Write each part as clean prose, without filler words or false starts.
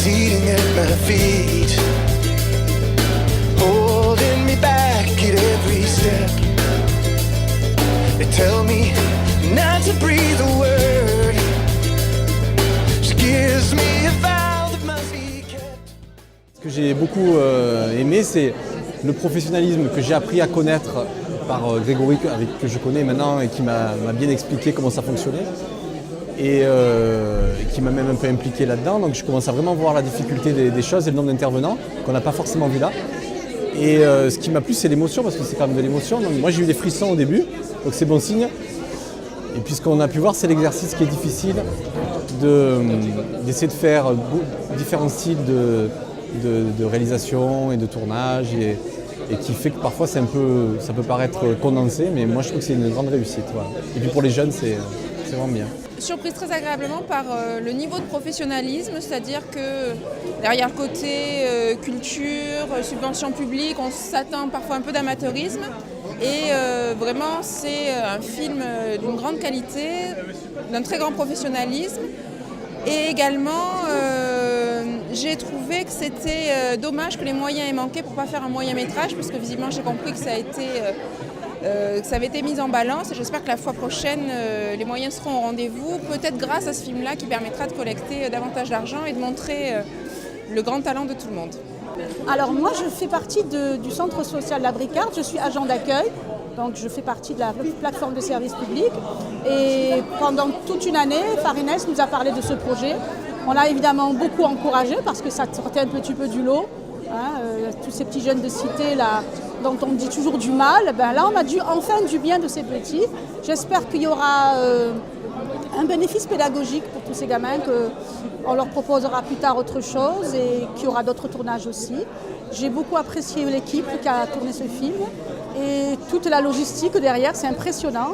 receding at my feet, holding me back at every step. They tell me not to breathe a word. She gives me a vow that must be kept. Ce que j'ai beaucoup aimé, c'est le professionnalisme que j'ai appris à connaître par Grégory, que je connais maintenant et qui m'a bien expliqué comment ça fonctionnait. Et qui m'a même un peu impliqué là-dedans. Donc je commence à vraiment voir la difficulté des choses et le nombre d'intervenants qu'on n'a pas forcément vu là. Et ce qui m'a plu, c'est l'émotion, parce que c'est quand même de l'émotion. Donc moi j'ai eu des frissons au début, donc c'est bon signe. Et puis ce qu'on a pu voir, c'est l'exercice qui est difficile d'essayer de faire différents styles de réalisation et de tournage, et qui fait que parfois ça peut paraître condensé, mais moi je trouve que c'est une grande réussite. Voilà. Et puis pour les jeunes, c'est vraiment bien. Surprise très agréablement par le niveau de professionnalisme, c'est-à-dire que derrière le côté culture, subvention publique, on s'attend parfois un peu d'amateurisme. Et vraiment, c'est un film d'une grande qualité, d'un très grand professionnalisme. Et également, j'ai trouvé que c'était dommage que les moyens aient manqué pour ne pas faire un moyen métrage, puisque visiblement j'ai compris que ça avait été mis en balance, et j'espère que la fois prochaine, les moyens seront au rendez-vous, peut-être grâce à ce film-là qui permettra de collecter davantage d'argent et de montrer le grand talent de tout le monde. Alors moi je fais partie du centre social La Bricarde, je suis agent d'accueil, donc je fais partie de la plateforme de service public, et pendant toute une année, Farines nous a parlé de ce projet. On l'a évidemment beaucoup encouragé parce que ça sortait un petit peu du lot, hein, tous ces petits jeunes de cité là, dont on dit toujours du mal, ben là on a dit enfin du bien de ces petits. J'espère qu'il y aura un bénéfice pédagogique pour tous ces gamins, qu'on leur proposera plus tard autre chose et qu'il y aura d'autres tournages aussi. J'ai beaucoup apprécié l'équipe qui a tourné ce film et toute la logistique derrière, c'est impressionnant.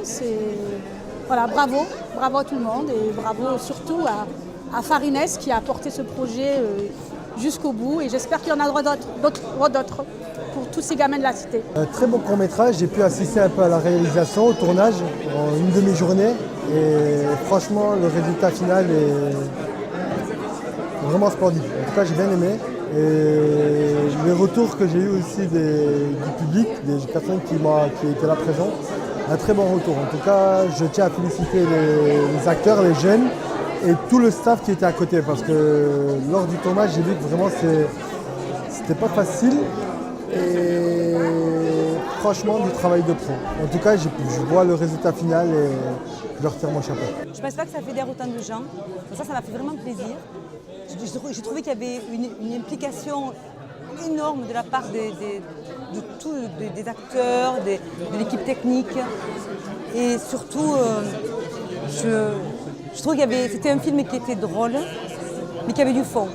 Voilà, bravo à tout le monde, et bravo surtout à Farines qui a porté ce projet jusqu'au bout, et j'espère qu'il y en aura d'autres pour tous ces gamins de la cité. Un très bon court-métrage, j'ai pu assister un peu à la réalisation, au tournage, en une demi-journée, et franchement le résultat final est vraiment splendide. En tout cas j'ai bien aimé, et les retours que j'ai eu aussi du public, des personnes qui étaient là présentes, un très bon retour. En tout cas je tiens à féliciter les acteurs, les jeunes, et tout le staff qui était à côté, parce que lors du tournage j'ai vu que vraiment c'était pas facile, et franchement du travail de pro. En tout cas je vois le résultat final et je leur tire mon chapeau. Je ne pense pas que ça fédère autant de gens, ça m'a fait vraiment plaisir. J'ai trouvé qu'il y avait une implication énorme de la part de tous des acteurs, de l'équipe technique, et surtout je trouve que c'était un film qui était drôle, mais qui avait du fond.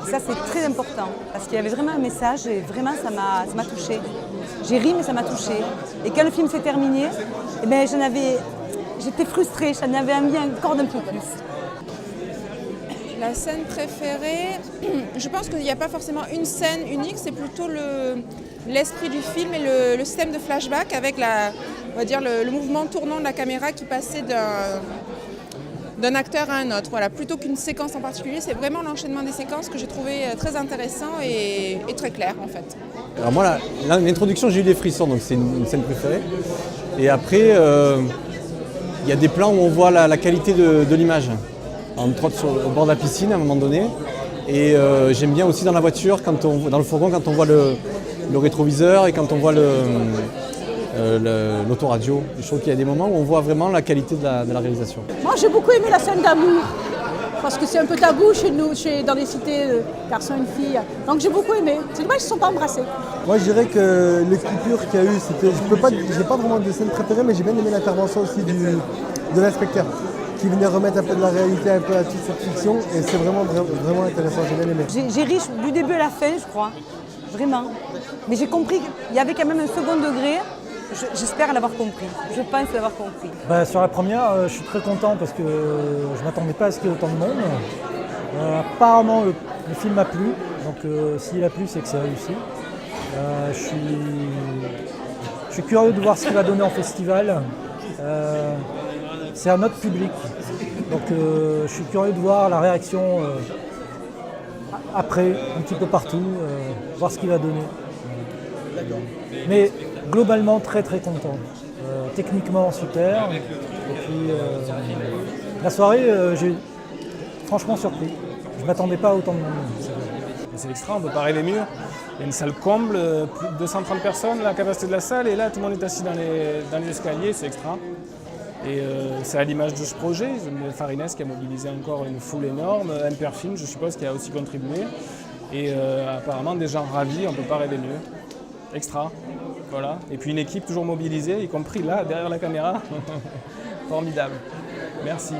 Ça, c'est très important, parce qu'il y avait vraiment un message, et vraiment, ça m'a touchée. J'ai ri, mais ça m'a touchée. Et quand le film s'est terminé, eh bien, j'étais frustrée, j'en avais envie encore d'un peu plus. La scène préférée, je pense qu'il n'y a pas forcément une scène unique, c'est plutôt l'esprit du film et le système de flashback avec on va dire le mouvement tournant de la caméra qui passait d'un acteur à un autre. Voilà, plutôt qu'une séquence en particulier, c'est vraiment l'enchaînement des séquences que j'ai trouvé très intéressant et très clair en fait. Alors moi, l'introduction, j'ai eu des frissons, donc c'est une scène préférée. Et après, il y a des plans où on voit la qualité de l'image. On trotte au bord de la piscine à un moment donné. Et j'aime bien aussi dans la voiture, dans le fourgon, quand on voit le rétroviseur et quand on voit l'autoradio. Je trouve qu'il y a des moments où on voit vraiment la qualité de la réalisation. Moi j'ai beaucoup aimé la scène d'amour, parce que c'est un peu tabou chez nous, dans les cités, garçons et filles. Donc j'ai beaucoup aimé. C'est dommage qu'ils ne sont pas embrassés. Moi je dirais que les coupures qu'il y a eu, j'ai pas vraiment de scène préférée, mais j'ai bien aimé l'intervention aussi de l'inspecteur, qui venait remettre un peu de la réalité un peu à toute cette fiction, et c'est vraiment intéressant, j'ai bien aimé. J'ai ri du début à la fin, je crois, vraiment. Mais j'ai compris qu'il y avait quand même un second degré. J'espère l'avoir compris, je pense l'avoir compris. Sur la première, je suis très content parce que je ne m'attendais pas à ce qu'il y ait autant de monde. Apparemment, le film m'a plu, donc s'il a plu, c'est que c'est réussi. Je suis curieux de voir ce qu'il va donner en festival. C'est un autre public, donc je suis curieux de voir la réaction après, un petit peu partout, voir ce qu'il va donner. Mais globalement, très très content. Techniquement, super. Et puis, la soirée, j'ai franchement surpris. Je ne m'attendais pas à autant de monde. C'est extra, on ne peut pas rêver mieux. Il y a une salle comble, plus de 230 personnes, la capacité de la salle, et là tout le monde est assis dans les escaliers, c'est extra. Et c'est à l'image de ce projet, Farines qui a mobilisé encore une foule énorme, Imperfilm je suppose qui a aussi contribué. Et apparemment des gens ravis, on ne peut pas rêver mieux. Extra, voilà. Et puis une équipe toujours mobilisée, y compris là, derrière la caméra. Formidable. Merci.